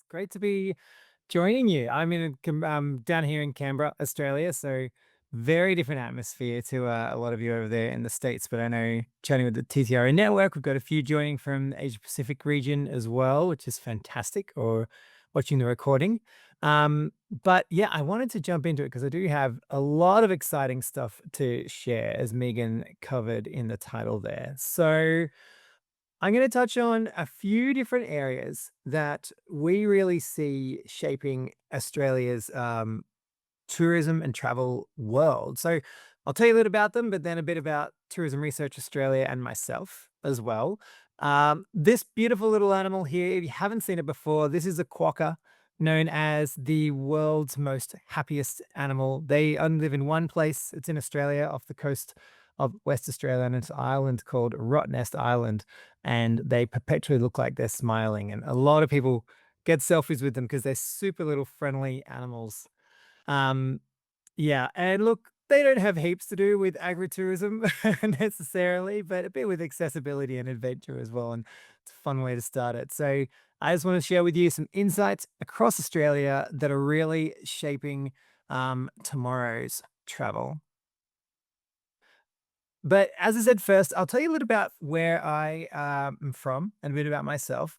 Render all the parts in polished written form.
Great to be joining you. Down here in Canberra, Australia, so very different atmosphere to a lot of you over there in the States. But I know chatting with the TTRA network, we've got a few joining from the Asia Pacific region as well, which is fantastic, or watching the recording. But yeah, I wanted to jump into it because I do have a lot of exciting stuff to share, as Megan covered in the title there. So I'm going to touch on a few different areas that we really see shaping Australia's tourism and travel world. So I'll tell you a little about them, but then a bit about Tourism Research Australia and myself as well. This beautiful little animal here, if you haven't seen it before, this is a quokka, known as the world's most happiest animal. They only live in one place. It's in Australia, off the coast of West Australia, and it's an island called Rottnest Island, and they perpetually look like they're smiling. And a lot of people get selfies with them because they're super little friendly animals. Um, yeah, and look, they don't have heaps to do with agritourism necessarily, but a bit with accessibility and adventure as well, and it's a fun way to start it. So I just want to share with you some insights across Australia that are really shaping tomorrow's travel. But as I said first, I'll tell you a little about where I am from and a bit about myself.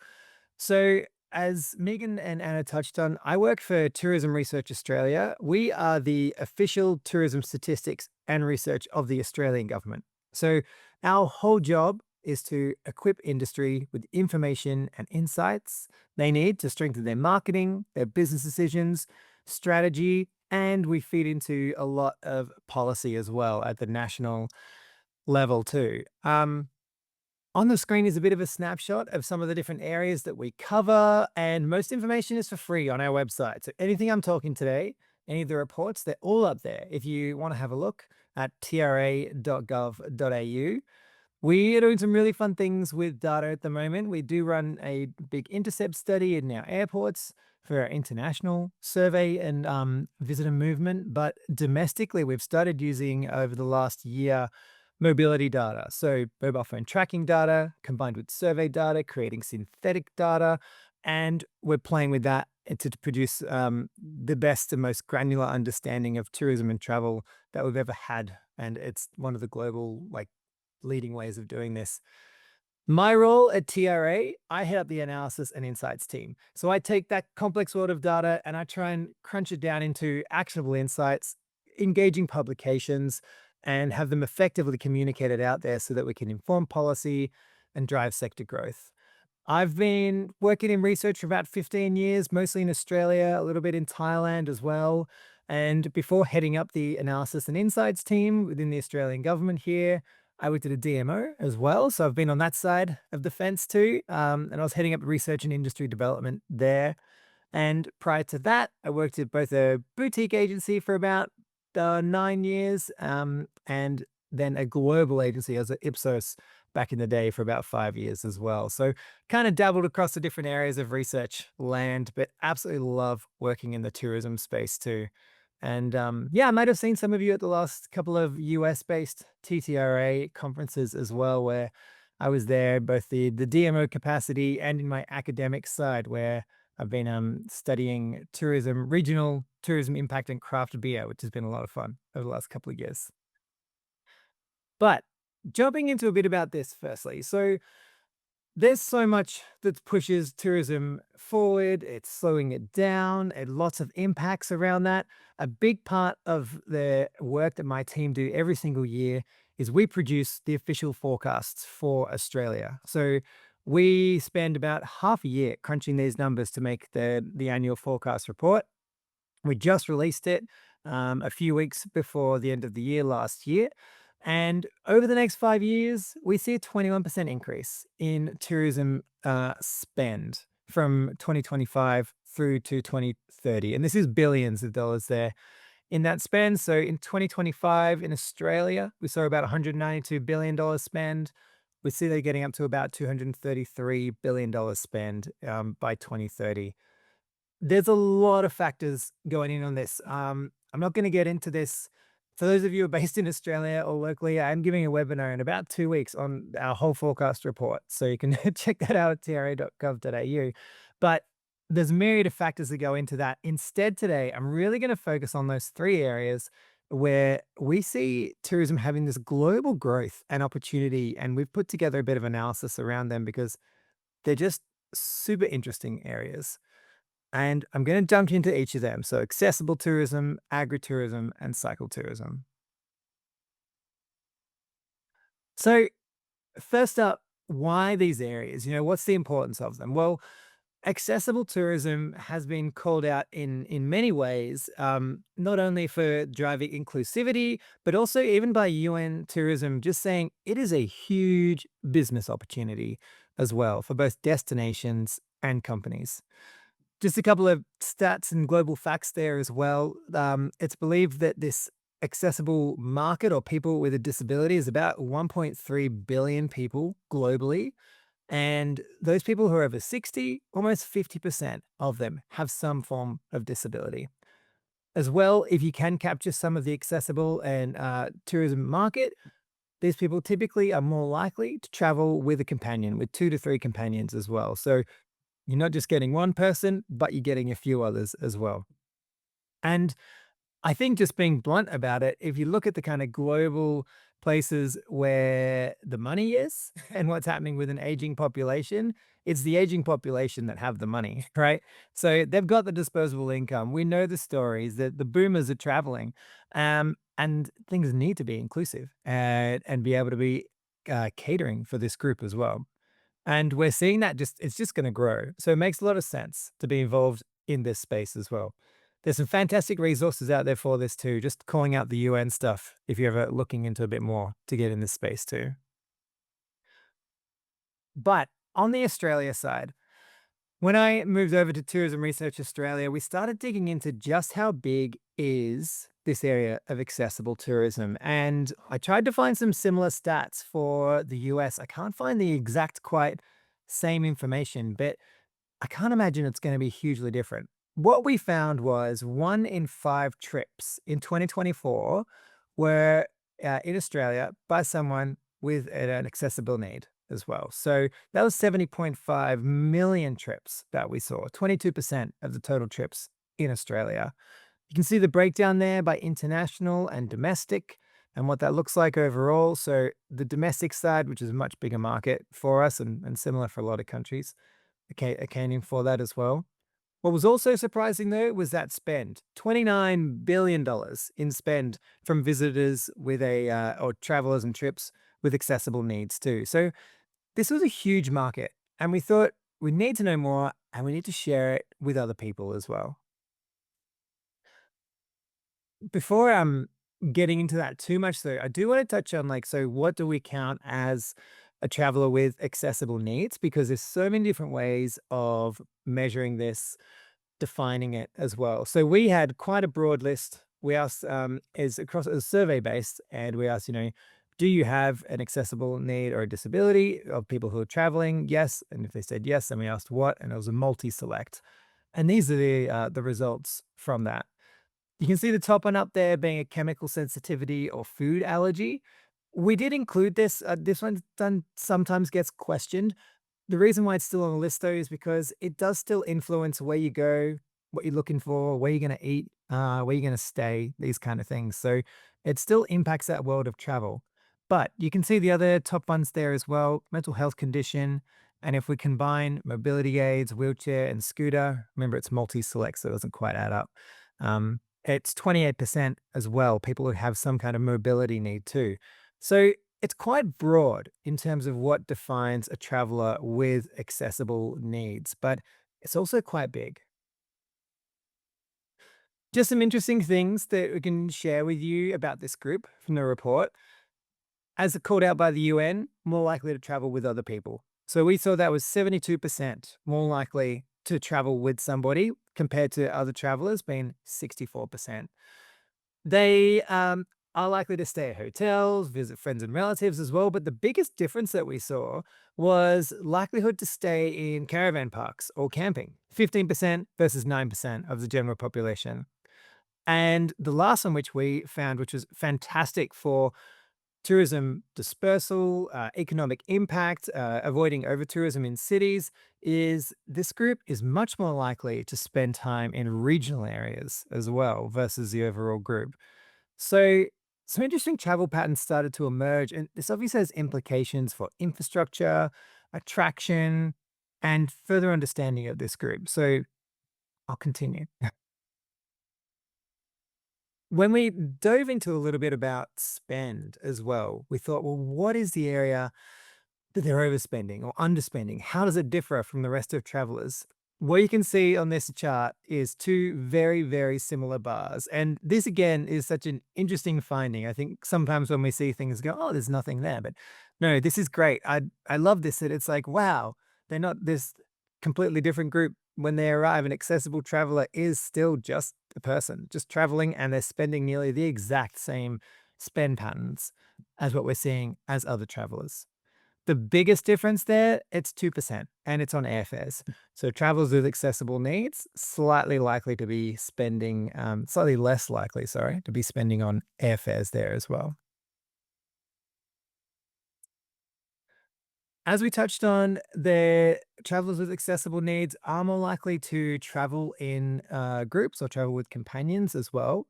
So, as Megan and Anna touched on, I work for Tourism Research Australia. We are the official tourism statistics and research of the Australian government. So, our whole job is to equip industry with information and insights they need to strengthen their marketing, their business decisions, strategy, and we feed into a lot of policy as well at the national level too. On the screen is a bit of a snapshot of some of the different areas that we cover, and most information is for free on our website. So anything I'm talking today, any of the reports, they're all up there if you want to have a look at tra.gov.au. We are doing some really fun things with data at the moment. We do run a big intercept study in our airports for our international survey and visitor movement. But domestically, we've started using over the last year mobility data. So, mobile phone tracking data combined with survey data, creating synthetic data. And we're playing with that to produce the best and most granular understanding of tourism and travel that we've ever had. And it's one of the global, leading ways of doing this. My role at TRA, I head up the analysis and insights team. So I take that complex world of data and I try and crunch it down into actionable insights, engaging publications, and have them effectively communicated out there so that we can inform policy and drive sector growth. I've been working in research for about 15 years, mostly in Australia, a little bit in Thailand as well. And before heading up the analysis and insights team within the Australian government here, I worked at a DMO as well. So I've been on that side of the fence too. And I was heading up research and industry development there. And prior to that, I worked at both a boutique agency for about 9 years, and then a global agency as a Ipsos back in the day for about 5 years as well. So kind of dabbled across the different areas of research land, but absolutely love working in the tourism space too. And yeah, I might have seen some of you at the last couple of US-based TTRA conferences as well, where I was there, both the DMO capacity and in my academic side, where I've been studying tourism, regional tourism impact and craft beer, which has been a lot of fun over the last couple of years. But jumping into a bit about this firstly. So there's so much that pushes tourism forward, it's slowing it down, and lots of impacts around that. A big part of the work that my team do every single year is we produce the official forecasts for Australia. So we spend about half a year crunching these numbers to make the annual forecast report. We just released it a few weeks before the end of the year last year. And over the next 5 years, we see a 21% increase in tourism spend from 2025 through to 2030. And this is billions of dollars there in that spend. So in 2025 in Australia, we saw about $192 billion spend. We see they're getting up to about $233 billion spend by 2030. There's a lot of factors going in on this. I'm not going to get into this. For those of you who are based in Australia or locally, I'm giving a webinar in about 2 weeks on our whole forecast report. So you can check that out at tra.gov.au. But There's a myriad of factors that go into that. Instead, today, I'm really going to focus on those three areas where we see tourism having this global growth and opportunity. And we've put together a bit of analysis around them because they're just super interesting areas. And I'm going to jump into each of them. So, accessible tourism, agritourism, and cycle tourism. So, first up, why these areas? What's the importance of them? Well, accessible tourism has been called out in many ways, not only for driving inclusivity, but also even by UN Tourism, just saying it is a huge business opportunity as well for both destinations and companies. Just a couple of stats and global facts there as well. It's believed that this accessible market or people with a disability is about 1.3 billion people globally, and those people who are over 60, almost 50% of them have some form of disability. As well, if you can capture some of the accessible and tourism market, these people typically are more likely to travel with a companion, with 2 to 3 companions as well. So you're not just getting one person, but you're getting a few others as well. And I think just being blunt about it, if you look at the kind of global places where the money is and what's happening with an aging population, it's the aging population that have the money, right? So they've got the disposable income. We know the stories that the boomers are traveling, and things need to be inclusive and be able to be catering for this group as well. And we're seeing that it's just going to grow. So it makes a lot of sense to be involved in this space as well. There's some fantastic resources out there for this too, just calling out the UN stuff if you're ever looking into a bit more to get in this space too. But on the Australia side, when I moved over to Tourism Research Australia, we started digging into just how big is this area of accessible tourism. And I tried to find some similar stats for the US. I can't find the exact quite same information, but I can't imagine it's going to be hugely different. What we found was 1 in 5 trips in 2024 were in Australia by someone with an accessible need as well. So that was 70.5 million trips that we saw, 22% of the total trips in Australia. You can see the breakdown there by international and domestic and what that looks like overall. So the domestic side, which is a much bigger market for us and similar for a lot of countries, accounting for that as well. What was also surprising though was that spend, $29 billion in spend from visitors with or travelers and trips with accessible needs too. So this was a huge market, and we thought we need to know more and we need to share it with other people as well. Before getting into that too much though, I do want to touch on like, so what do we count as a traveler with accessible needs? Because there's so many different ways of measuring this, defining it as well. So we had quite a broad list. We asked, is across a survey based, and we asked, do you have an accessible need or a disability of people who are traveling? Yes. And if they said yes, then we asked what, and it was a multi-select. And these are the results from that. You can see the top one up there being a chemical sensitivity or food allergy. We did include this. This one done sometimes gets questioned. The reason why it's still on the list though is because it does still influence where you go, what you're looking for, where you're going to eat, where you're going to stay, these kind of things. So it still impacts that world of travel. But you can see the other top ones there as well: mental health condition. And if we combine mobility aids, wheelchair, and scooter, remember it's multi select, so it doesn't quite add up. It's 28% as well, people who have some kind of mobility need too. So it's quite broad in terms of what defines a traveler with accessible needs, but it's also quite big. Just some interesting things that we can share with you about this group from the report. As called out by the UN, more likely to travel with other people. So we saw that was 72% more likely to travel with somebody compared to other travelers being 64%. They are likely to stay at hotels, visit friends and relatives as well. But the biggest difference that we saw was likelihood to stay in caravan parks or camping, 15% versus 9% of the general population. And the last one, which we found, which was fantastic for Tourism dispersal, economic impact, avoiding over tourism in cities, is this group is much more likely to spend time in regional areas as well versus the overall group. So, some interesting travel patterns started to emerge, and this obviously has implications for infrastructure, attraction, and further understanding of this group. So, I'll continue. When we dove into a little bit about spend as well, we thought, well, what is the area that they're overspending or underspending? How does it differ from the rest of travelers? What you can see on this chart is two very, very similar bars. And this again is such an interesting finding. I think sometimes when we see things go, oh, there's nothing there. But no, this is great. I love this that it's like, wow, they're not this completely different group. When they arrive, an accessible traveler is still just a person, just traveling, and they're spending nearly the exact same spend patterns as what we're seeing as other travelers. The biggest difference there, it's 2%, and it's on airfares. So travelers with accessible needs, slightly likely to be spending, slightly less likely, sorry, to be spending on airfares there as well. As we touched on, the travelers with accessible needs are more likely to travel in groups or travel with companions as well.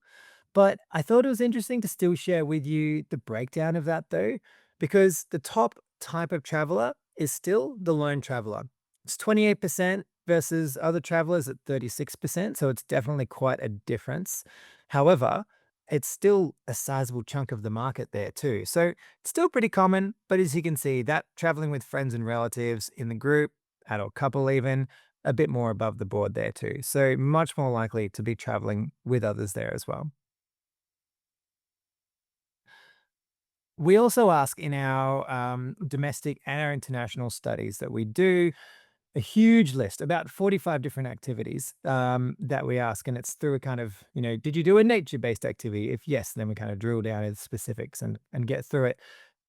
But I thought it was interesting to still share with you the breakdown of that though, because the top type of traveler is still the lone traveler. It's 28% versus other travelers at 36%. So it's definitely quite a difference. However, it's still a sizable chunk of the market there too. So it's still pretty common. But as you can see, that traveling with friends and relatives in the group, adult couple even, a bit more above the board there too. So much more likely to be traveling with others there as well. We also ask in our domestic and our international studies that we do a huge list, about 45 different activities that we ask. And it's through a kind of, did you do a nature based activity? If yes, then we kind of drill down into specifics and get through it.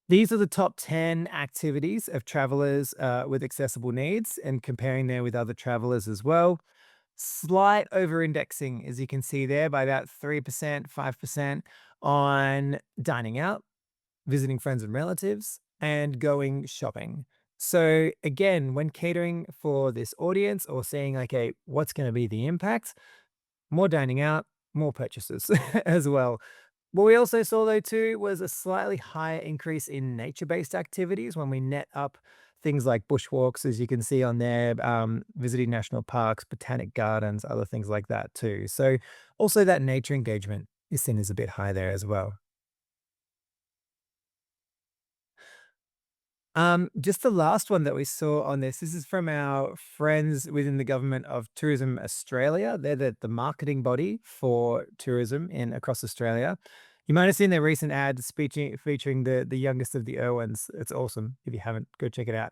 These are the top 10 activities of travelers with accessible needs and comparing there with other travelers as well. Slight over indexing, as you can see there, by about 3%, 5% on dining out, visiting friends and relatives, and going shopping. So again, when catering for this audience or saying like, hey, what's going to be the impact? More dining out, more purchases as well. What we also saw though too was a slightly higher increase in nature-based activities when we net up things like bushwalks, as you can see on there, visiting national parks, botanic gardens, other things like that too. So also that nature engagement is seen as a bit high there as well. Just the last one that we saw on this is from our friends within the Government of Tourism Australia. They're the marketing body for tourism in across Australia. You might have seen their recent ad featuring the youngest of the Irwins. It's awesome. If you haven't, go check it out.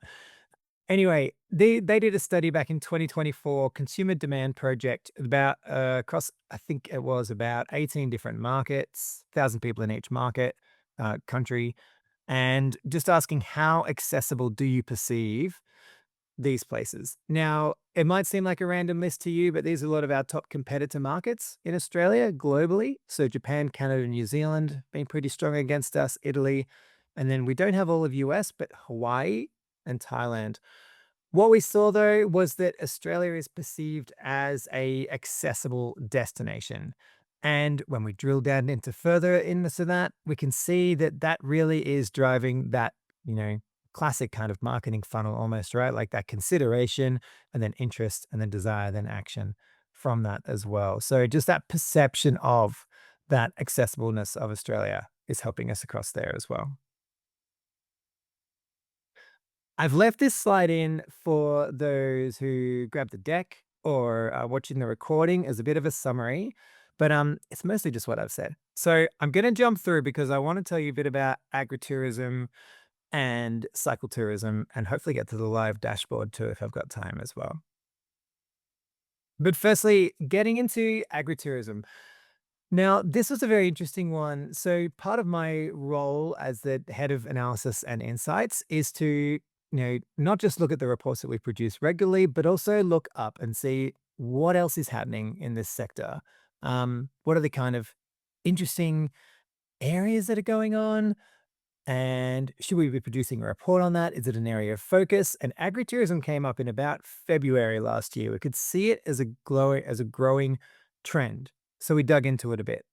Anyway, they did a study back in 2024, consumer demand project about across, I think it was about 18 different markets, 1,000 people in each market, country, and just asking how accessible do you perceive these places? Now, it might seem like a random list to you, but these are a lot of our top competitor markets in Australia globally. So Japan, Canada, New Zealand being pretty strong against us, Italy, and then we don't have all of US, but Hawaii and Thailand. What we saw though was that Australia is perceived as a accessible destination. And when we drill down into further into that, we can see that that really is driving that, you know, classic kind of marketing funnel almost, right? Like that consideration and then interest and then desire, then action from that as well. So just that perception of that accessibleness of Australia is helping us across there as well. I've left this slide in for those who grab the deck or are watching the recording as a bit of a summary, but it's mostly just what I've said. So I'm going to jump through because I want to tell you a bit about agritourism and cycle tourism and hopefully get to the live dashboard too if I've got time as well. But firstly, getting into agritourism. Now, this was a very interesting one. So, part of my role as the head of analysis and insights is to, not just look at the reports that we produce regularly, but also look up and see what else is happening in this sector. What are the kind of interesting areas that are going on? And should we be producing a report on that? Is it an area of focus? And agritourism came up in about February last year. We could see it as a growing trend. So we dug into it a bit.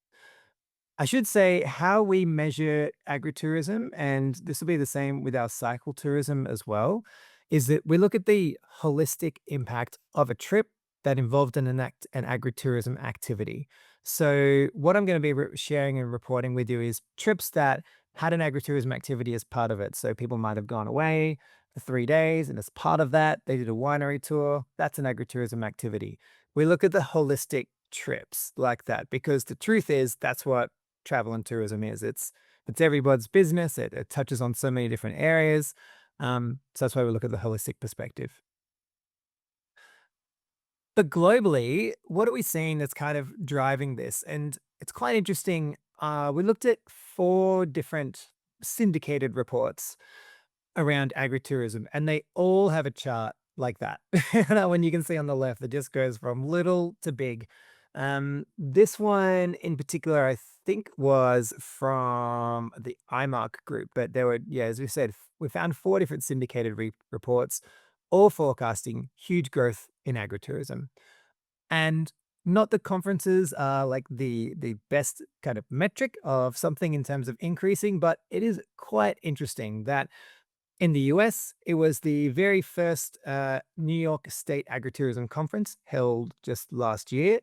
I should say how we measure agritourism, and this will be the same with our cycle tourism as well, is that we look at the holistic impact of a trip that involved an agritourism activity. So, what I'm going to be sharing and reporting with you is trips that had an agritourism activity as part of it. So, people might have gone away for 3 days, and as part of that, they did a winery tour. That's an agritourism activity. We look at the holistic trips like that because the truth is that's what travel and tourism is. It's everybody's business. It touches on so many different areas. So that's why we look at the holistic perspective. But globally, what are we seeing that's kind of driving this? And it's quite interesting. We looked at four different syndicated reports around agritourism, and they all have a chart like that. That one you can see on the left that just goes from little to big. This one in particular, I think, was from the IMARC group, but there were, yeah, as we said, we found four different syndicated reports, all forecasting huge growth in agritourism. And not that conferences are like the best kind of metric of something in terms of increasing, but it is quite interesting that in the US, it was the very first New York State Agritourism Conference held just last year.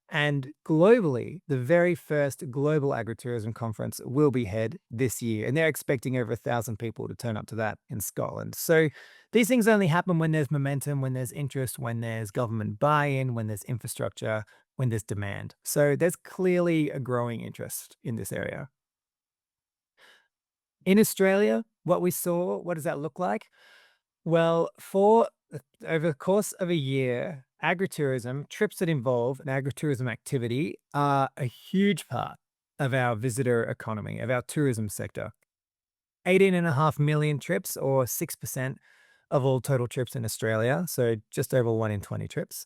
And globally, the very first global agritourism conference will be held this year. And they're expecting over 1,000 people to turn up to that in Scotland. So these things only happen when there's momentum, when there's interest, when there's government buy in, when there's infrastructure, when there's demand. So there's clearly a growing interest in this area. In Australia, what we saw, what does that look like? Well, for over the course of a year, agritourism, trips that involve an agritourism activity are a huge part of our visitor economy, of our tourism sector. 18.5 million trips, or 6% of all total trips in Australia. So just over 1 in 20 trips.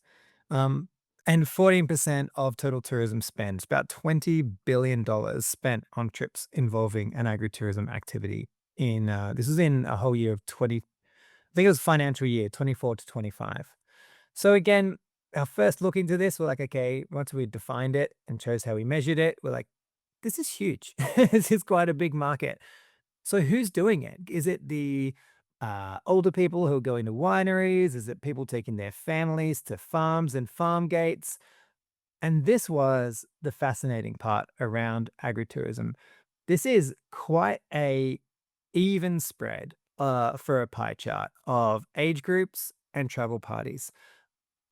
Um, and 14% of total tourism spend, about $20 billion spent on trips involving an agritourism activity. This is in a whole year of 20, I think it was financial year 24 to 25. So again, our first look into this, we're like, okay, once we defined it and chose how we measured it, we're like, this is huge. This is quite a big market. So who's doing it? Is it the older people who are going to wineries? Is it people taking their families to farms and farm gates? And this was the fascinating part around agritourism. This is quite a even spread for a pie chart of age groups and travel parties.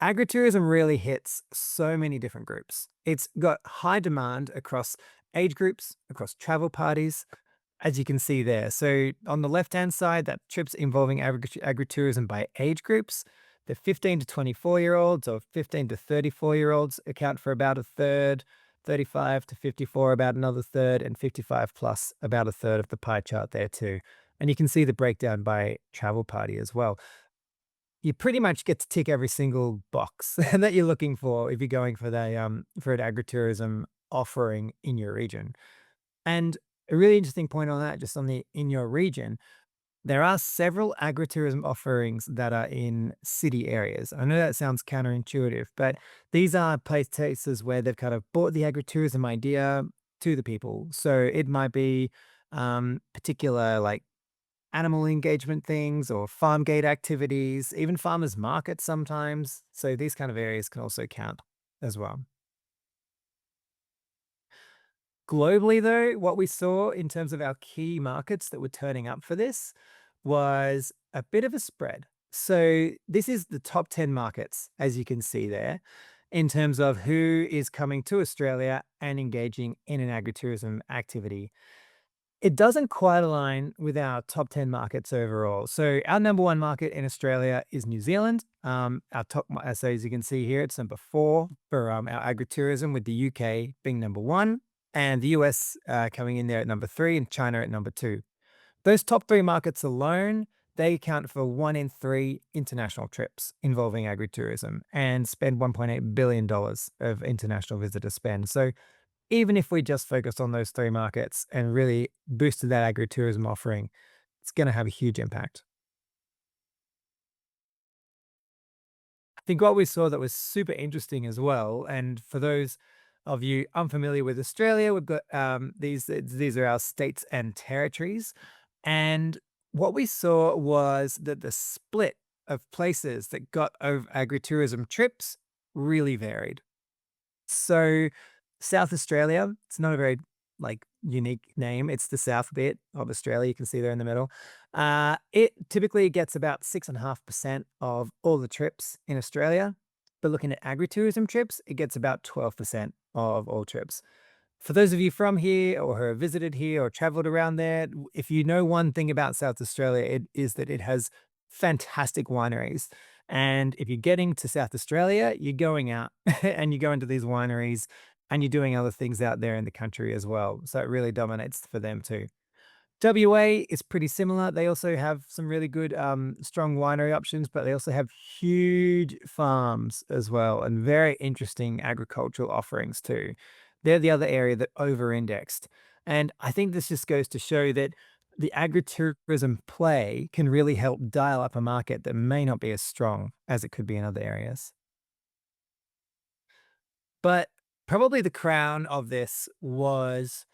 Agritourism really hits so many different groups. It's got high demand across age groups, across travel parties, as you can see there. So on the left-hand side, that trips involving agritourism by age groups. The 15 to 24-year-olds or 15 to 34-year-olds account for about a third, 35 to 54 about another third, and 55 plus about a third of the pie chart there too. And you can see the breakdown by travel party as well. You pretty much get to tick every single box that you're looking for if you're going for for an agritourism offering in your region. And a really interesting point on that, just on the in your region, there are several agritourism offerings that are in city areas. I know that sounds counterintuitive, but these are places where they've kind of brought the agritourism idea to the people. So it might be particular like animal engagement things or farm gate activities, even farmers markets sometimes. So these kind of areas can also count as well. Globally, though, what we saw in terms of our key markets that were turning up for this was a bit of a spread. So, this is the top 10 markets, as you can see there, in terms of who is coming to Australia and engaging in an agritourism activity. It doesn't quite align with our top 10 markets overall. So, our number one market in Australia is New Zealand. So as you can see here, it's number four for our agritourism, with the UK being number one, and the US coming in there at number three, and China at number two. Those top three markets alone, they account for 1 in 3 international trips involving agritourism and spend $1.8 billion of international visitor spend. So even if we just focused on those three markets and really boosted that agritourism offering, it's going to have a huge impact. I think what we saw that was super interesting as well, and for those of you unfamiliar with Australia, we've got these are our states and territories, and what we saw was that the split of places that got over agritourism trips really varied. So, South Australia, it's not a very, like, unique name. It's the south bit of Australia. You can see there in the middle. It typically gets about 6.5% of all the trips in Australia. But looking at agritourism trips, it gets about 12% of all trips. For those of you from here or who have visited here or traveled around there, if you know one thing about South Australia, it is that it has fantastic wineries. And if you're getting to South Australia, you're going out and you go into these wineries and you're doing other things out there in the country as well. So it really dominates for them too. WA is pretty similar. They also have some really good, strong winery options, but they also have huge farms as well and very interesting agricultural offerings too. They're the other area that over-indexed. And I think this just goes to show that the agritourism play can really help dial up a market that may not be as strong as it could be in other areas. But probably the crown of this was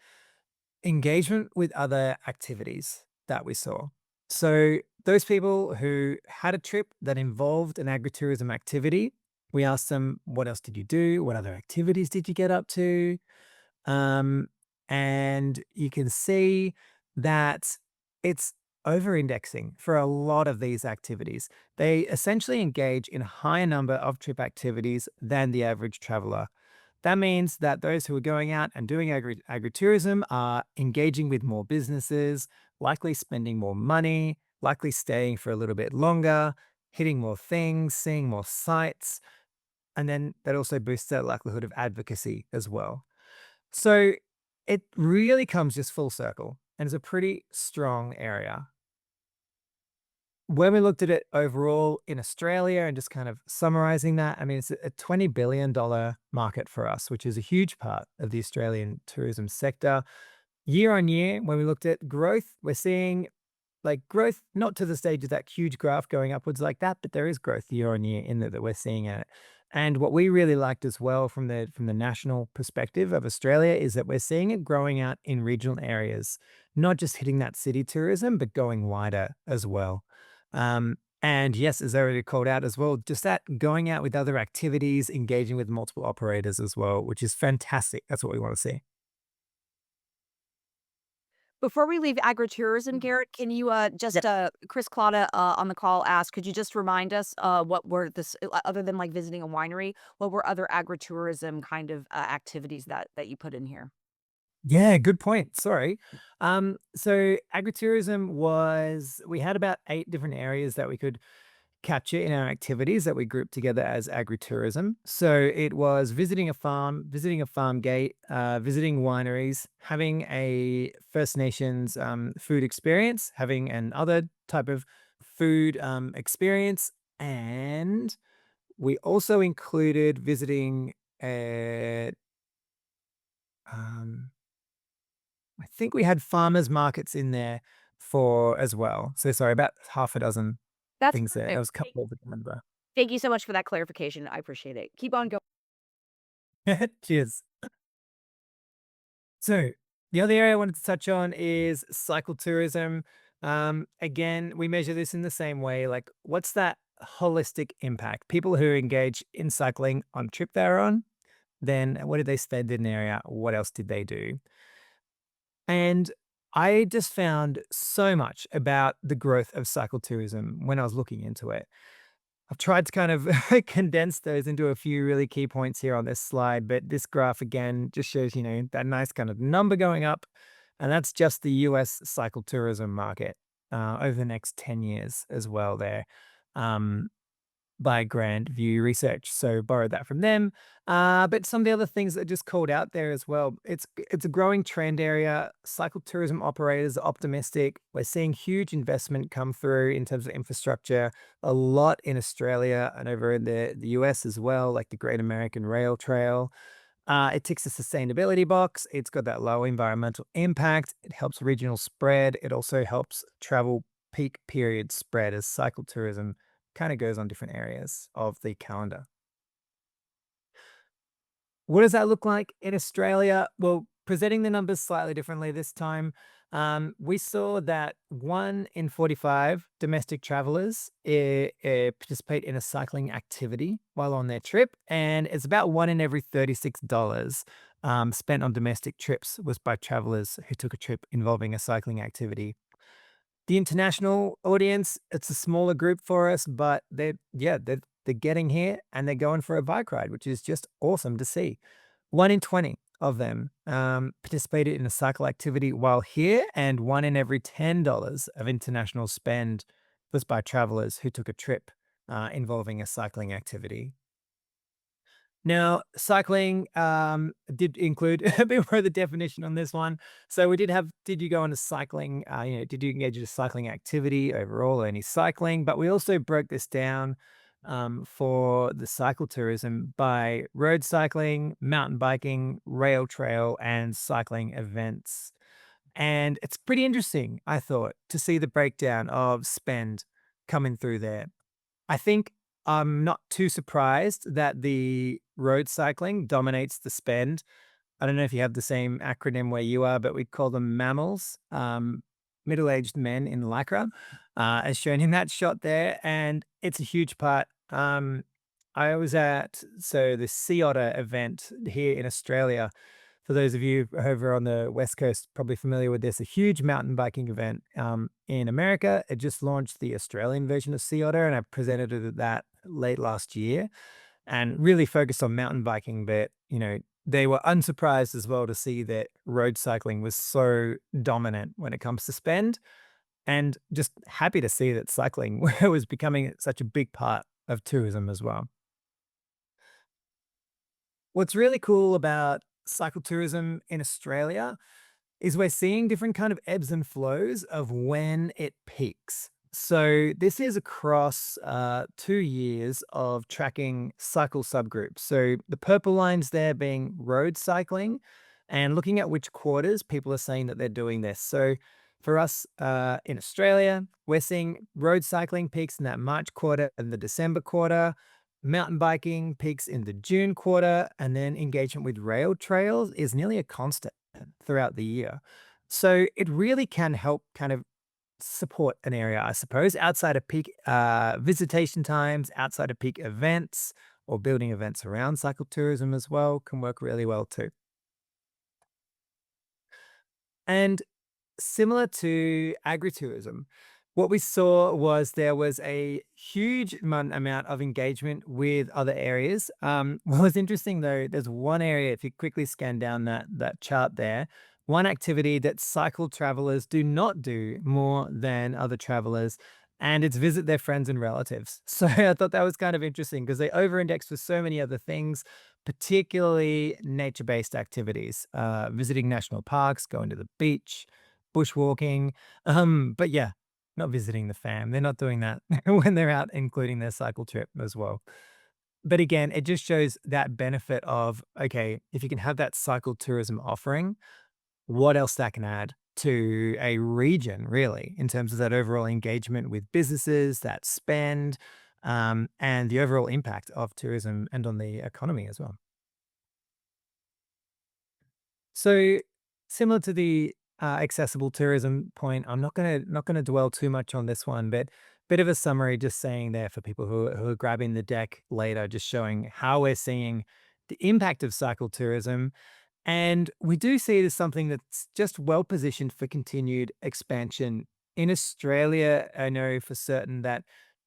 engagement with other activities that we saw. So, those people who had a trip that involved an agritourism activity, we asked them, what else did you do? What other activities did you get up to? Um, and you can see that it's over indexing for a lot of these activities. They essentially engage in a higher number of trip activities than the average traveler. That means that those who are going out and doing agritourism are engaging with more businesses, likely spending more money, likely staying for a little bit longer, hitting more things, seeing more sites, and then that also boosts their likelihood of advocacy as well. So it really comes just full circle and is a pretty strong area. When we looked at it overall in Australia and just kind of summarizing that, I mean, it's a $20 billion market for us, which is a huge part of the Australian tourism sector. Year on year, when we looked at growth, we're seeing like growth, not to the stage of that huge graph going upwards like that, but there is growth year on year in there that we're seeing in it. And what we really liked as well from the national perspective of Australia is that we're seeing it growing out in regional areas, not just hitting that city tourism, but going wider as well. And yes, as I already called out as well, just that going out with other activities, engaging with multiple operators as well, which is fantastic. That's what we want to see. Before we leave agritourism, Garrett, can you, Yeah. just, Chris Claudia, on the call asked, could you just remind us, what were this other than, like, visiting a winery, what were other agritourism kind of, activities that you put in here? Yeah, good point. Sorry. So agritourism was, we had about 8 different areas that we could capture in our activities that we grouped together as agritourism. So it was visiting a farm gate, visiting wineries, having a First Nations food experience, having an other type of food experience, and we also included visiting a, um, I think we had farmers markets in there for as well. So sorry, about half a dozen That's things there. There perfect. was a couple of them, I remember. Thank you so much for that clarification, I appreciate it. Keep on going. Cheers. So the other area I wanted to touch on is cycle tourism. Again, we measure this in the same way. Like, what's that holistic impact? People who engage in cycling on a trip they're on, then what did they spend in the area? What else did they do? And I just found so much about the growth of cycle tourism when I was looking into it. I've tried to kind of condense those into a few really key points here on this slide, but this graph again just shows, that nice kind of number going up, and that's just the US cycle tourism market over the next 10 years as well there. Um, by Grand View Research. So borrowed that from them. But some of the other things that are just called out there as well. It's a growing trend area. Cycle tourism operators are optimistic. We're seeing huge investment come through in terms of infrastructure, a lot in Australia and over in the US as well, like the Great American Rail Trail. It ticks the sustainability box. It's got that low environmental impact. It helps regional spread. It also helps travel peak period spread as cycle tourism kind of goes on different areas of the calendar. What does that look like in Australia? Well, presenting the numbers slightly differently this time, we saw that 1 in 45 domestic travelers participate in a cycling activity while on their trip, and it's about 1 in every $36 spent on domestic trips was by travelers who took a trip involving a cycling activity. The international audience, it's a smaller group for us, but they're getting here and they're going for a bike ride, which is just awesome to see. 1 in 20 of them participated in a cycle activity while here, and 1 in every $10 of international spend was by travelers who took a trip involving a cycling activity. Now, cycling did include a bit more of the definition on this one. So we did have, did you go on a cycling, did you engage in a cycling activity overall or any cycling? But we also broke this down for the cycle tourism by road cycling, mountain biking, rail trail, and cycling events. And it's pretty interesting, I thought, to see the breakdown of spend coming through there. I think I'm not too surprised that the road cycling dominates the spend. I don't know if you have the same acronym where you are, but we call them mammals, middle-aged men in lycra, as shown in that shot there, and it's a huge part. I was at the Sea Otter event here in Australia. For those of you over on the West Coast, probably familiar with this, a huge mountain biking event in America. It just launched the Australian version of Sea Otter, and I presented it at that late last year and really focused on mountain biking. But, they were unsurprised as well to see that road cycling was so dominant when it comes to spend, and just happy to see that cycling was becoming such a big part of tourism as well. What's really cool about cycle tourism in Australia is we're seeing different kind of ebbs and flows of when it peaks. So this is across 2 years of tracking cycle subgroups. So the purple lines there being road cycling, and looking at which quarters people are saying that they're doing this. So for us in Australia, we're seeing road cycling peaks in that March quarter and the December quarter. Mountain biking peaks in the June quarter, and then engagement with rail trails is nearly a constant throughout the year. So it really can help kind of support an area, I suppose, outside of peak visitation times, outside of peak events, or building events around cycle tourism as well can work really well too. And similar to agritourism, what we saw was there was a huge amount of engagement with other areas. What was interesting though, there's one area, if you quickly scan down that chart there, one activity that cycle travelers do not do more than other travelers, and it's visit their friends and relatives. So I thought that was kind of interesting because they over-index for so many other things, particularly nature-based activities, visiting national parks, going to the beach, bushwalking. But yeah, not visiting the fam. They're not doing that when they're out, including their cycle trip as well. But again, it just shows that benefit of, okay, if you can have that cycle tourism offering, what else that can add to a region, really, in terms of that overall engagement with businesses, that spend, and the overall impact of tourism and on the economy as well. So similar to the accessible tourism point, I'm not gonna dwell too much on this one, but bit of a summary, just saying there for people who are grabbing the deck later, just showing how we're seeing the impact of cycle tourism, and we do see it as something that's just well positioned for continued expansion. In Australia, I know for certain that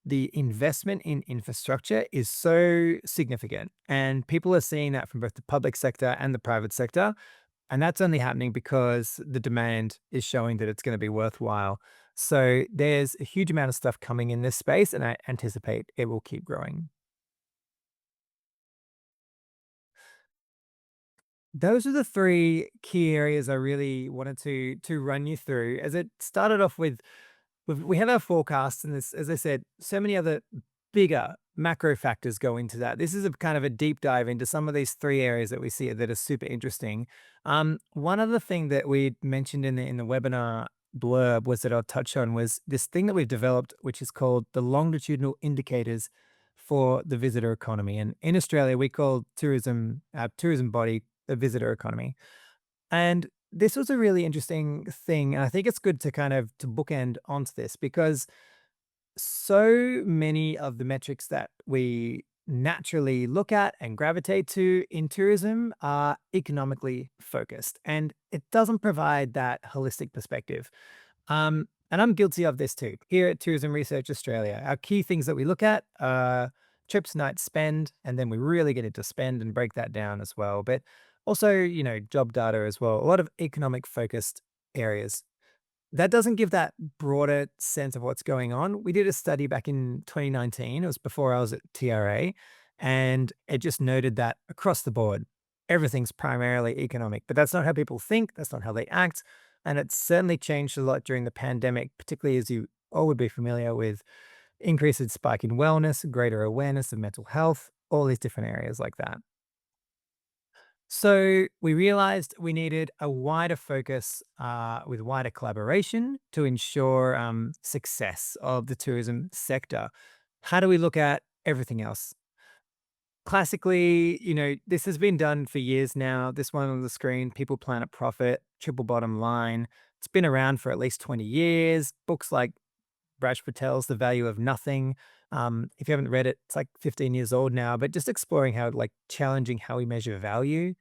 the investment in infrastructure is so significant, and people are seeing that from both the public sector and the private sector. And that's only happening because the demand is showing that it's going to be worthwhile. So there's a huge amount of stuff coming in this space, and I anticipate it will keep growing. Those are the three key areas I really wanted to run you through. As it started off with we have our forecasts, and this, as I said, so many other bigger macro factors go into that. This is a kind of a deep dive into some of these three areas that we see that are super interesting. One other thing that we mentioned in the webinar blurb was that I'll touch on was this thing that we've developed, which is called the longitudinal indicators for the visitor economy. And in Australia, we call tourism our tourism body the visitor economy. And this was a really interesting thing. And I think it's good to kind of to bookend onto this because so many of the metrics that we naturally look at and gravitate to in tourism are economically focused, and it doesn't provide that holistic perspective. And I'm guilty of this too. Here at Tourism Research Australia, our key things that we look at are trips, night spend, and then we really get into spend and break that down as well. But also, job data as well. A lot of economic focused areas that doesn't give that broader sense of what's going on. We did a study back in 2019. It was before I was at TRA, and it just noted that across the board, everything's primarily economic. But that's not how people think. That's not how they act. And it's certainly changed a lot during the pandemic, particularly as you all would be familiar with increased spike in wellness, greater awareness of mental health, all these different areas like that. So we realized we needed a wider focus with wider collaboration to ensure success of the tourism sector. How do we look at everything else? Classically, this has been done for years now. This one on the screen, People, Planet, Profit, Triple Bottom Line. It's been around for at least 20 years. Books like Raj Patel's The Value of Nothing. If you haven't read it, it's like 15 years old now, but just exploring how, like, challenging how we measure value.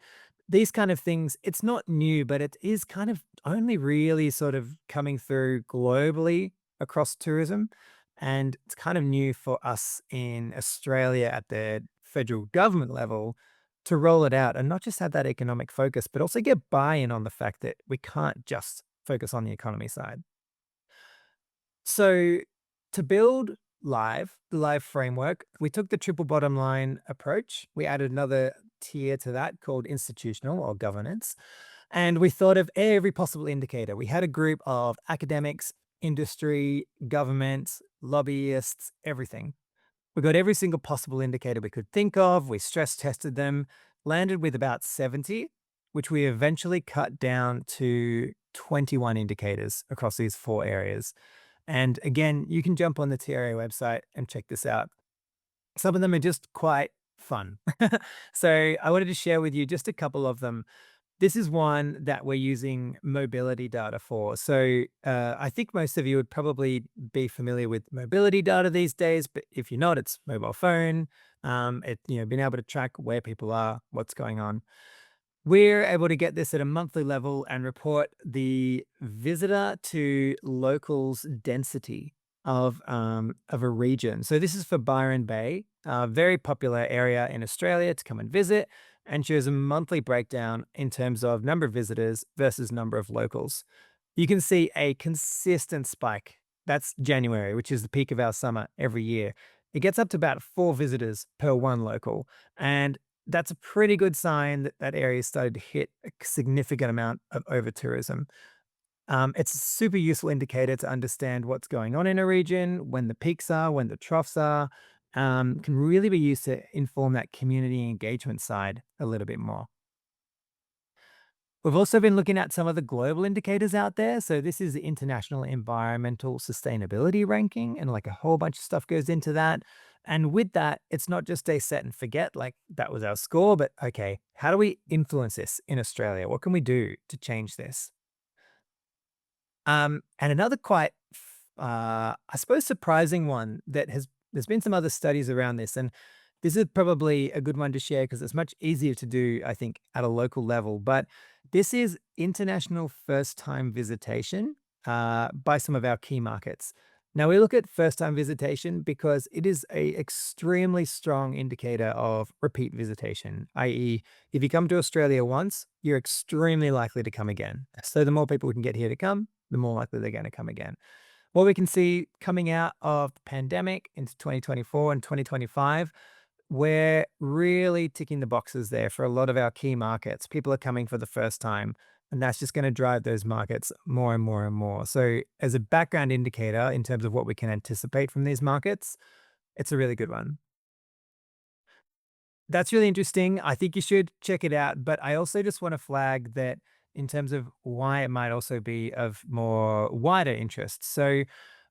These kind of things, it's not new, but it is kind of only really sort of coming through globally across tourism. And it's kind of new for us in Australia at the federal government level to roll it out and not just have that economic focus, but also get buy in on the fact that we can't just focus on the economy side. So to build the live framework, we took the triple bottom line approach. We added another tier to that called institutional or governance. And we thought of every possible indicator. We had a group of academics, industry, governments, lobbyists, everything. We got every single possible indicator we could think of. We stress tested them, landed with about 70, which we eventually cut down to 21 indicators across these four areas. And again, you can jump on the TRA website and check this out. Some of them are just quite fun. So I wanted to share with you just a couple of them. This is one that we're using mobility data for. So I think most of you would probably be familiar with mobility data these days, but if you're not, it's mobile phone. Being able to track where people are, what's going on. We're able to get this at a monthly level and report the visitor to locals density of a region. So this is for Byron Bay, a very popular area in Australia to come and visit, and shows a monthly breakdown in terms of number of visitors versus number of locals. You can see a consistent spike. That's January, which is the peak of our summer every year. It gets up to about 4 visitors per one local. And that's a pretty good sign that that area started to hit a significant amount of over tourism. It's a super useful indicator to understand what's going on in a region, when the peaks are, when the troughs are. Can really be used to inform that community engagement side a little bit more. We've also been looking at some of the global indicators out there. So this is the International Environmental Sustainability Ranking, and like a whole bunch of stuff goes into that. And with that, it's not just a set and forget, like that was our score, but okay, how do we influence this in Australia? What can we do to change this? And another quite, I suppose, surprising one that there's been some other studies around this, and this is probably a good one to share because it's much easier to do, I think, at a local level. But this is international first-time visitation by some of our key markets. Now we look at first-time visitation because it is a extremely strong indicator of repeat visitation, i.e., if you come to Australia once, you're extremely likely to come again. So the more people we can get here to come, the more likely they're going to come again. What we can see coming out of the pandemic into 2024 and 2025, we're really ticking the boxes there for a lot of our key markets. People are coming for the first time, and that's just going to drive those markets more and more and more. So, as a background indicator in terms of what we can anticipate from these markets, It's a really good one. That's really interesting. I think you should check it out. But I also just want to flag that in terms of why it might also be of more wider interest. So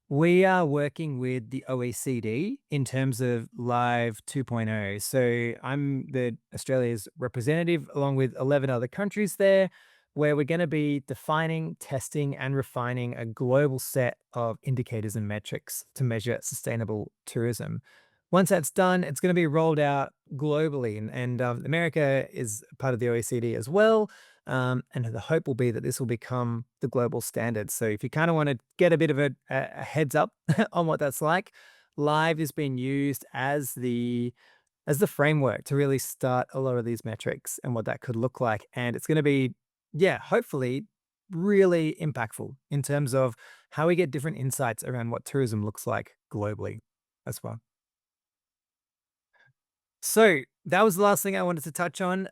we are working with the OECD in terms of Live 2.0. So I'm the Australia's representative along with 11 other countries there, where we're going to be defining, testing, and refining a global set of indicators and metrics to measure sustainable tourism. Once that's done, it's going to be rolled out globally, and America is part of the OECD as well. And the hope will be that this will become the global standard. So if you kind of want to get a bit of a heads up on what that's like, Live is being used as the framework to really start a lot of these metrics and what that could look like. And it's going to be, yeah, hopefully really impactful in terms of how we get different insights around what tourism looks like globally as well. So that was the last thing I wanted to touch on.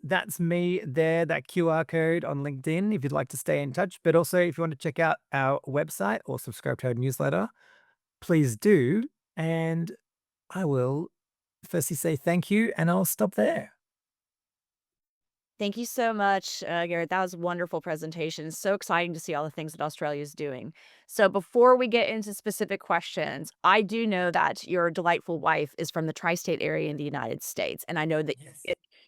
That's me there, that QR code on LinkedIn, if you'd like to stay in touch. But also, if you want to check out our website or subscribe to our newsletter, please do. And I will firstly say thank you, and I'll stop there. Thank you so much, Garrett. That was a wonderful presentation. So exciting to see all the things that Australia is doing. So, before we get into specific questions, I do know that your delightful wife is from the tri state area in the United States. And I know that Yes.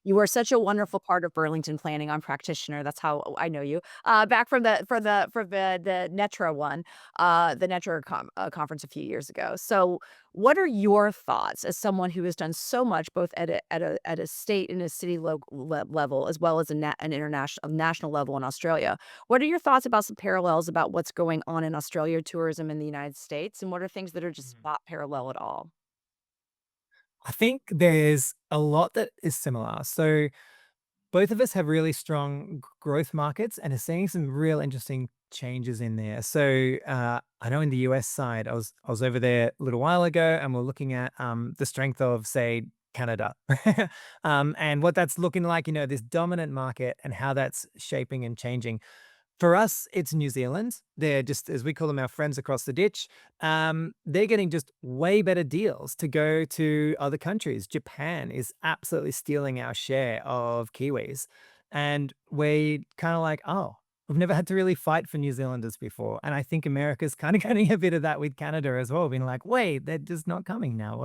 you are such a wonderful part of Burlington planning. I'm practitioner. That's how I know you. Back from the Netra one, the Netra conference a few years ago. So, what are your thoughts as someone who has done so much both at a state and a city level as well as an international national level in Australia? What are your thoughts about some parallels about what's going on in Australia tourism in the United States, and what are things that are just Mhm. not parallel at all? I think there's a lot that is similar. So both of us have really strong growth markets and are seeing some real interesting changes in there. So I know in the US side, I was over there a little while ago, and we're looking at the strength of, say, Canada, and what that's looking like. This dominant market and how that's shaping and changing. For us, it's New Zealand. They're just, as we call them, our friends across the ditch. They're getting just way better deals to go to other countries. Japan is absolutely stealing our share of Kiwis. And we kind of like, oh, we've never had to really fight for New Zealanders before. And I think America's kind of getting a bit of that with Canada as well, being like, wait, they're just not coming now.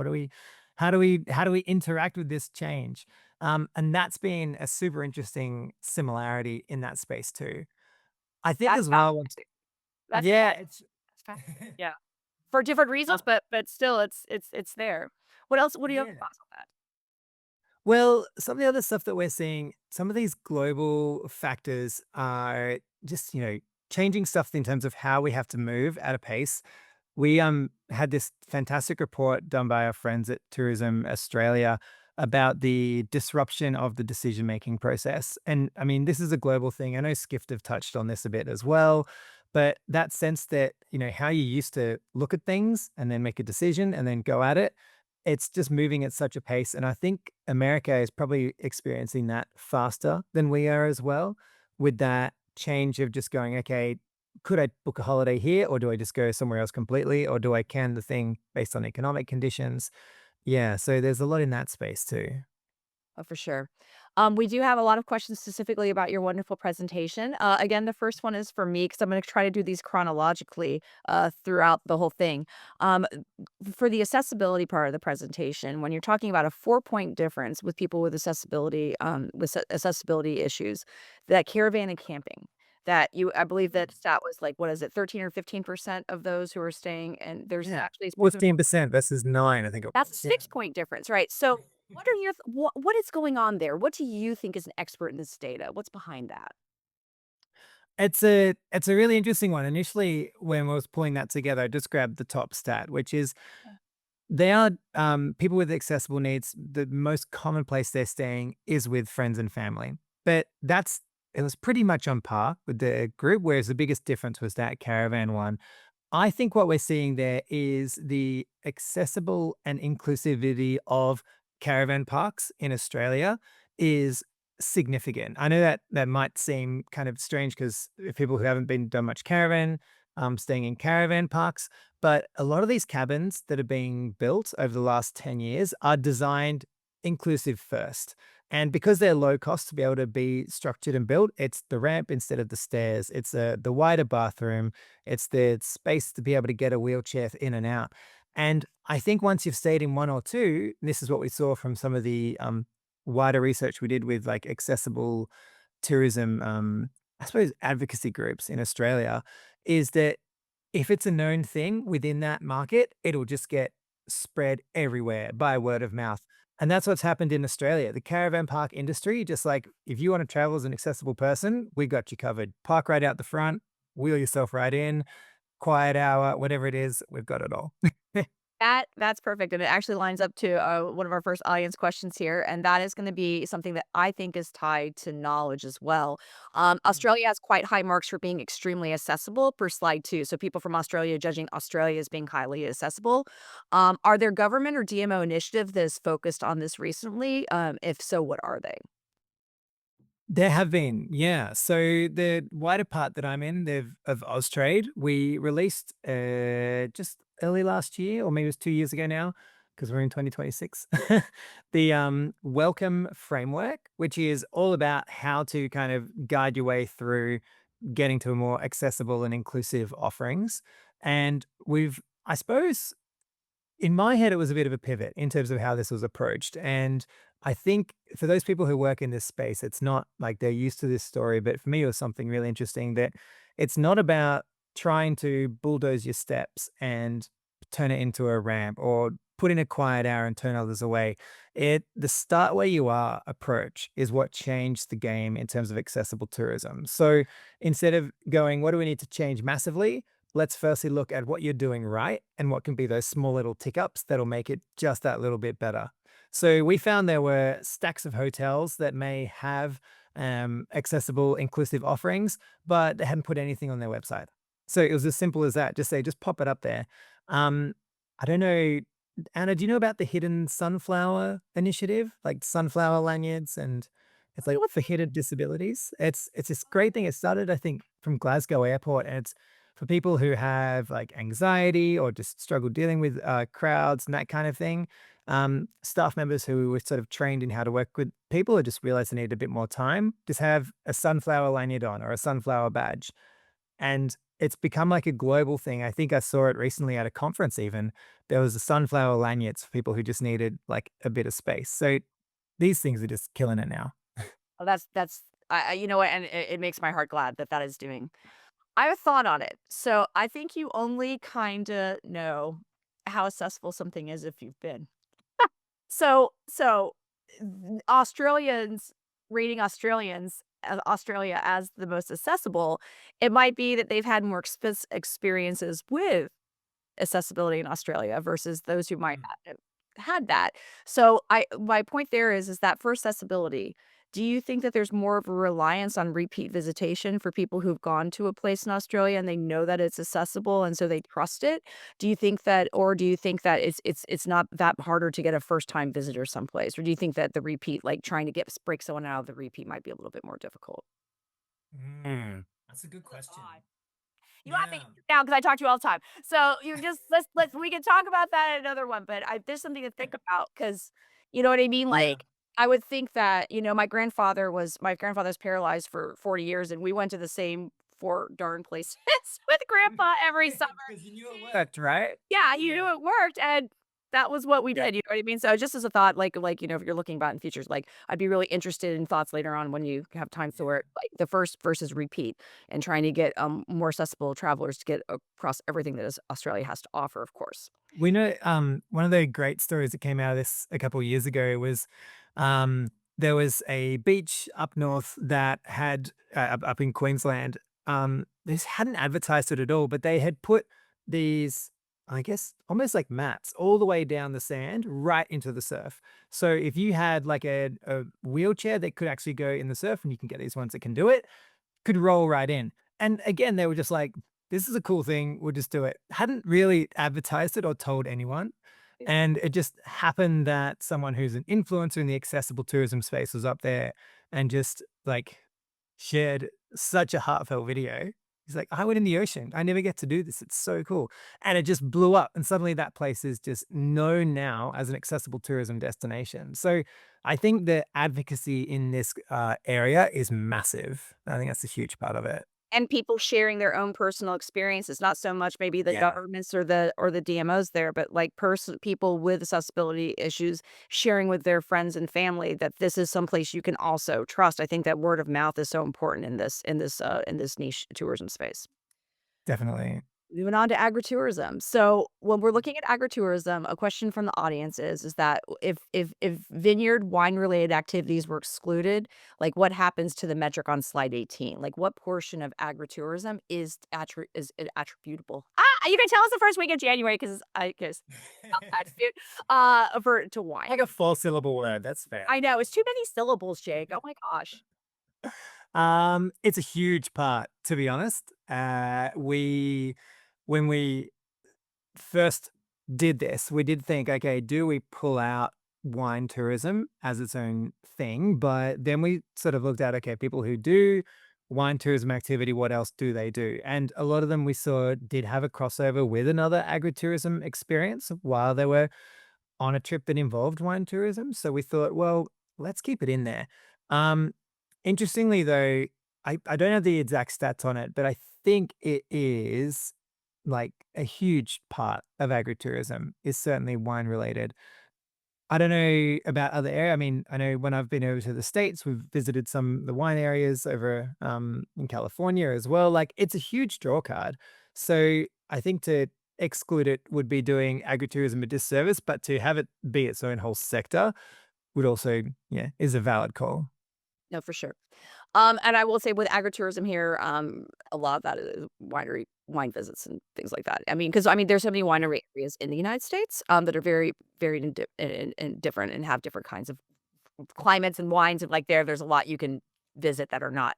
How do we interact with this change? And that's been a super interesting similarity in that space too. I think That's as well once fascinating. That's yeah, it's that's fascinating. Yeah. For different reasons, um, but still it's there. What else what do you have yeah. thoughts on that? Well, some of the other stuff that we're seeing, some of these global factors are just, changing stuff in terms of how we have to move at a pace. We had this fantastic report done by our friends at Tourism Australia about the disruption of the decision making process. And I mean, this is a global thing. I know Skift have touched on this a bit as well, but that sense that, how you used to look at things and then make a decision and then go at it, it's just moving at such a pace. And I think America is probably experiencing that faster than we are as well, with that change of just going, okay, could I book a holiday here, or do I just go somewhere else completely, or do I can the thing based on economic conditions? Yeah, so there's a lot in that space too. Oh, for sure. We do have a lot of questions specifically about your wonderful presentation. Again, the first one is for me because I'm going to try to do these chronologically throughout the whole thing. Um, for the accessibility part of the presentation, when you're talking about a 4 point difference with people with accessibility issues, that caravan and camping. That I believe that stat was like, what is it, 13 or 15% of those who are staying, and there's Yeah. actually 15% versus 9, I think it that's a was. Yeah. 6 point difference, right? So, what are your what is going on there? What do you think is an expert in this data? What's behind that? It's a really interesting one. Initially, when I was pulling that together, I just grabbed the top stat, which is Yeah. they are people with accessible needs. The most common place they're staying is with friends and family, but it was pretty much on par with the group. Whereas the biggest difference was that caravan one. I think what we're seeing there is the accessible and inclusivity of caravan parks in Australia is significant. I know that that might seem kind of strange because people who haven't been done much caravan, staying in caravan parks. But a lot of these cabins that are being built over the last 10 years are designed inclusive first. And because they're low cost to be able to be structured and built, it's the ramp instead of the stairs. It's the wider bathroom. It's the space to be able to get a wheelchair in and out. And I think once you've stayed in one or two, this is what we saw from some of the wider research we did with like accessible tourism, I suppose advocacy groups in Australia, is that if it's a known thing within that market, it'll just get spread everywhere by word of mouth. And that's what's happened in Australia. The caravan park industry, just like if you want to travel as an accessible person, we got you covered. Park right out the front, wheel yourself right in, quiet hour, whatever it is, we've got it all. That's perfect, and it actually lines up to, one of our first audience questions here, and that is gonna be something that I think is tied to knowledge as well. Australia has quite high marks for being extremely accessible per slide 2, so people from Australia judging Australia as being highly accessible. Are there government or DMO initiative that is focused on this recently? If so, what are they? There have been, yeah. So the wider part that I'm in, of Austrade, we released just early last year, or maybe it was 2 years ago now, because we're in 2026. The welcome framework, which is all about how to kind of guide your way through getting to a more accessible and inclusive offerings. And I suppose, in my head, it was a bit of a pivot in terms of how this was approached. And I think for those people who work in this space, it's not like they're used to this story. But for me, it was something really interesting that it's not about trying to bulldoze your steps and turn it into a ramp or put in a quiet hour and turn others away. The start where you are approach is what changed the game in terms of accessible tourism. So instead of going, what do we need to change massively? Let's firstly look at what you're doing right and what can be those small little tick ups that'll make it just that little bit better. So we found there were stacks of hotels that may have accessible, inclusive offerings, but they hadn't put anything on their website. So it was as simple as that. Just pop it up there. Um, I don't know, Anna, do you know about the Hidden Sunflower Initiative, like sunflower lanyards, and it's like What for hidden disabilities? It's this great thing. It started, I think, from Glasgow Airport, and it's for people who have like anxiety or just struggle dealing with crowds and that kind of thing. Staff members who were sort of trained in how to work with people or just realized they needed a bit more time, just have a sunflower lanyard on or a sunflower badge. And it's become like a global thing. I think I saw it recently at a conference even. There was a sunflower lanyards for people who just needed like a bit of space. So these things are just killing it now. Oh, that's you know what, and it makes my heart glad that that is doing. I have a thought on it. So I think you only kinda know how accessible something is if you've been. So Australians rating Australia as the most accessible, it might be that they've had more experiences with accessibility in Australia versus those who might Mm. not have had that. So I my point there is that for accessibility, do you think that there's more of a reliance on repeat visitation for people who've gone to a place in Australia and they know that it's accessible and so they trust it? Do you think that or do you think that it's not that harder to get a first time visitor someplace? Or do you think that the repeat, like trying to get break someone out of the repeat might be a little bit more difficult? That's a good question. You don't have to Yeah. answer now because I talk to you all the time. So you're just let's we can talk about that at another one, but I there's something to think about because you know what I mean? Yeah. Like, I would think that, my grandfather's paralyzed for 40 years, and we went to the same 4 darn places with grandpa every summer. Because you knew it worked, right? Yeah, you Yeah. knew it worked, and that was what we did, you know what I mean? So just as a thought, if you're looking about in futures, like, I'd be really interested in thoughts later on when you have time for it, like, the first versus repeat and trying to get, more accessible travelers to get across everything that is Australia has to offer, of course. We know, one of the great stories that came out of this a couple of years ago was, um, there was a beach up north that had, up in Queensland, this hadn't advertised it at all, but they had put these, I guess, almost like mats all the way down the sand right into the surf. So if you had like a wheelchair that could actually go in the surf, and you can get these ones that can do it, could roll right in. And again, they were just like, "This is a cool thing, we'll just do it." Hadn't really advertised it or told anyone, and it just happened that someone who's an influencer in the accessible tourism space was up there and just, like, shared such a heartfelt video. He's like, I went in the ocean. I never get to do this. It's so cool. And it just blew up. And suddenly that place is just known now as an accessible tourism destination. So I think the advocacy in this area is massive. I think that's a huge part of it. And people sharing their own personal experiences, not so much maybe the Yeah, governments or the DMOs there, but like people with accessibility issues sharing with their friends and family that this is someplace you can also trust. I think that word of mouth is so important in this niche tourism space. definitely. Moving on to agritourism. So when we're looking at agritourism, a question from the audience is that if vineyard wine related activities were excluded, like what happens to the metric on slide 18? Like what portion of agritourism is it attributable? You can tell us the first week of January because I guess attribute for to wine. Like a 4 syllable word. That's fair. I know it's too many syllables, Jake. Oh my gosh. It's a huge part, to be honest. When we first did this, we did think, okay, do we pull out wine tourism as its own thing? But then we sort of looked at, okay, people who do wine tourism activity, what else do they do? And a lot of them we saw did have a crossover with another agritourism experience while they were on a trip that involved wine tourism. So we thought, well, let's keep it in there. Um, Interestingly, though, I don't have the exact stats on it, but I think it is like a huge part of agritourism is certainly wine related. I don't know about other area. I mean, I know when I've been over to the States, we've visited some of the wine areas over in California as well. Like it's a huge draw card. So I think to exclude it would be doing agritourism a disservice, but to have it be its own whole sector would also, yeah, is a valid call. No, for sure. And I will say with agritourism here, a lot of that is wine visits and things like that. I mean, because I mean, there's so many winery areas in the United States that are very varied and different and have different kinds of climates and wines. And like there's a lot you can visit that are not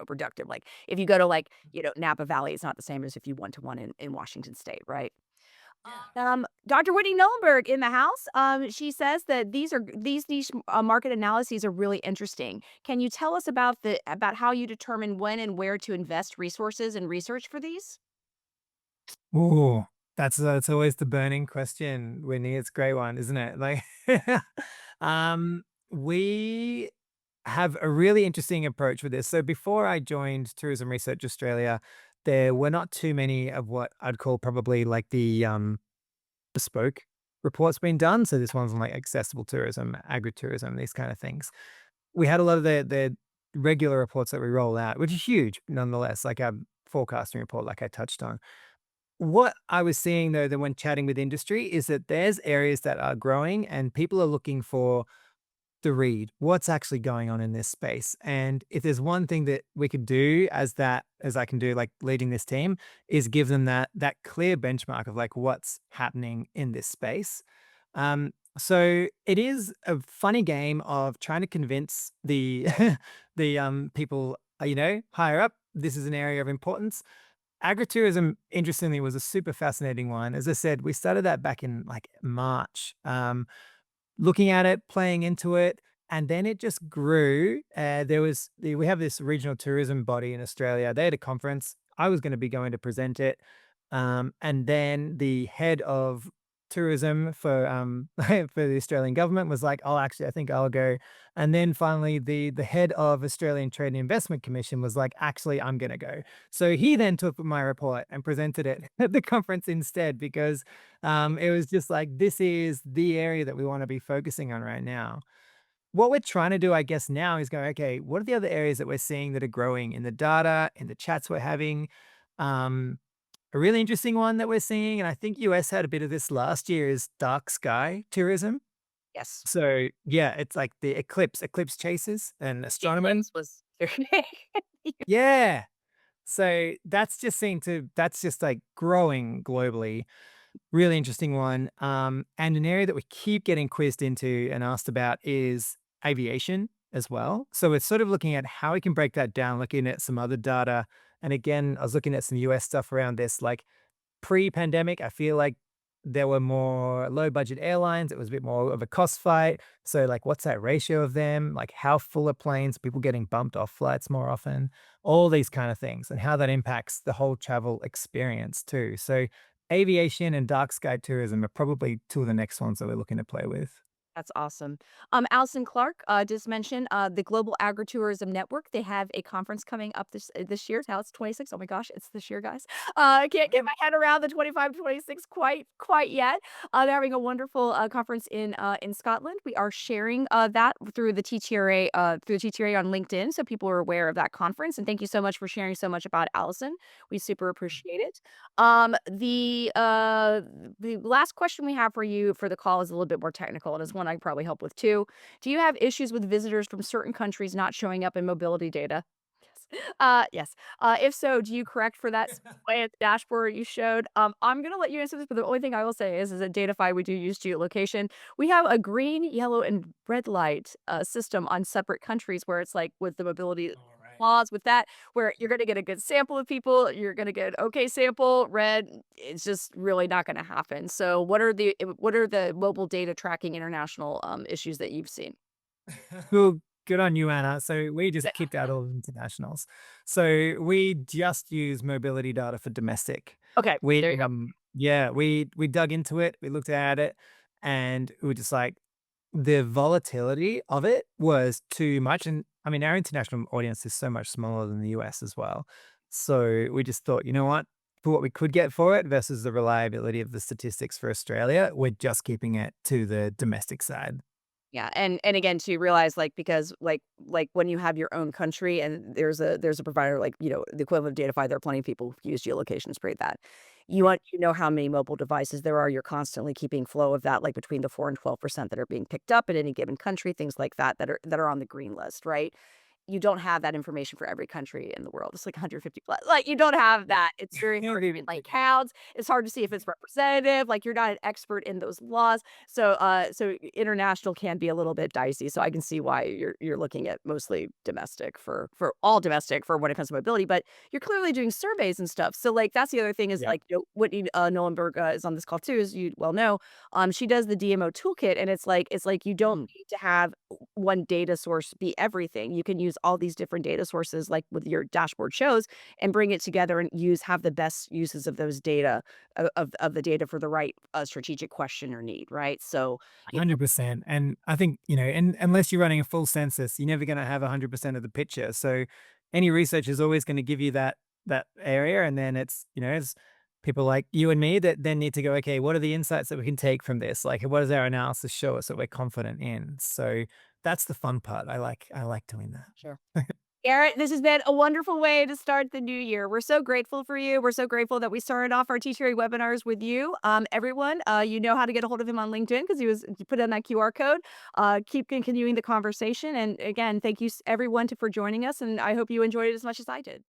productive. Like if you go to like Napa Valley, it's not the same as if you went to one in Washington State, right? Yeah. Dr. Whitney Nullenberg in the house. She says that these niche market analyses are really interesting. Can you tell us about how you determine when and where to invest resources and research for these? Ooh, that's always the burning question, Whitney. It's a great one, isn't it? Like, we have a really interesting approach with this. So before I joined Tourism Research Australia, there were not too many of what I'd call probably like the bespoke reports being done. So this one's on like accessible tourism, agritourism, these kind of things. We had a lot of the regular reports that we roll out, which is huge nonetheless, like our forecasting report, like I touched on. What I was seeing though, that when chatting with industry is that there's areas that are growing and people are looking for to read what's actually going on in this space. And if there's one thing that we could do as I can do, like leading this team, is give them that clear benchmark of like what's happening in this space. So it is a funny game of trying to convince the the people, higher up, this is an area of importance. Agritourism, interestingly, was a super fascinating one. As I said, we started that back in like March. Looking at it, playing into it, and then it just grew. We have this regional tourism body in Australia. They had a conference. I was going to be going to present it, and then the head of tourism for for the Australian government was like, "Oh, actually, I think I'll go." And then finally, the head of Australian Trade and Investment Commission was like, "Actually, I'm going to go." So he then took my report and presented it at the conference instead because it was just like, this is the area that we want to be focusing on right now. What we're trying to do, I guess, now is go, okay, what are the other areas that we're seeing that are growing in the data, in the chats we're having? Um, a really interesting one that we're seeing, and I think US had a bit of this last year, is dark sky tourism. Yes. So yeah, it's like the eclipse chasers and The astronomers. eclipse was Yeah. So that's just like growing globally. Really interesting one. And an area that we keep getting quizzed into and asked about is aviation as well. So it's sort of looking at how we can break that down, looking at some other data. And again, I was looking at some US stuff around this, like pre-pandemic, I feel like there were more low budget airlines. It was a bit more of a cost fight. So, like, what's that ratio of them? Like, how full are planes? People getting bumped off flights more often, all these kind of things, and how that impacts the whole travel experience too. So, aviation and dark sky tourism are probably two of the next ones that we're looking to play with. That's awesome. Alison Clark just mentioned the Global Agritourism Network. They have a conference coming up this year. Now it's 26. Oh my gosh, it's this year, guys. I can't get my head around the 25, 26 quite yet. They're having a wonderful conference in Scotland. We are sharing that through the TTRA on LinkedIn, so people are aware of that conference. And thank you so much for sharing so much about Allison. We super appreciate it. The last question we have for you for the call is a little bit more technical, and is one I can probably help with too. Do you have issues with visitors from certain countries not showing up in mobility data? Yes. Yes. If so, do you correct for that way at the dashboard you showed? I'm gonna let you answer this, but the only thing I will say is at Datafy, we do use geolocation. We have a green, yellow, and red light system on separate countries where it's like with the mobility All right. laws with that, where you're gonna get a good sample of people, you're gonna get an okay sample, red, it's just really not gonna happen. So what are the mobile data tracking international issues that you've seen? Well, good on you, Anna. So we Yeah. just kicked out all the internationals. So we just use mobility data for domestic. Okay, We there you go. yeah, we dug into it, we looked at it, and we were just like, the volatility of it was too much. And I mean, our international audience is so much smaller than the US as well. So we just thought, you know what? For what we could get for it versus the reliability of the statistics for Australia, we're just keeping it to the domestic side. Yeah, and again, to realize, like, because, like, when you have your own country and there's a provider, like, the equivalent of Datafy, there are plenty of people who use geolocation to create that. You know how many mobile devices there are, you're constantly keeping flow of that, like, between the 4 and 12% that are being picked up in any given country, things like that, that are on the green list, right? You don't have that information for every country in the world. It's like 150 plus. Like, you don't have that. It's very hard to even, like, counts. It's hard to see if it's representative. Like, you're not an expert in those laws. So international can be a little bit dicey. So I can see why you're looking at mostly domestic for all domestic for when it comes to mobility. But you're clearly doing surveys and stuff. So like that's the other thing is Yeah. like Whitney Nullenberg is on this call too, as you well know. She does the DMO toolkit, and it's like you don't Mm. need to have one data source be everything. You can use all these different data sources, like with your dashboard shows, and bring it together and have the best uses of those data of the data for the right strategic question or need, right? So, you know, 100%. And I think, and unless you're running a full census, you're never going to have 100% of the picture. So any research is always going to give you that area. And then it's people like you and me that then need to go, okay, what are the insights that we can take from this? Like, what does our analysis show us that we're confident in? So that's the fun part. I like doing that. sure. Garrett, this has been a wonderful way to start the new year. We're so grateful for you. We're so grateful that we started off our TTRA webinars with you. Everyone, you know how to get a hold of him on LinkedIn because he put in that QR code. Keep continuing the conversation. And again, thank you everyone for joining us. And I hope you enjoyed it as much as I did.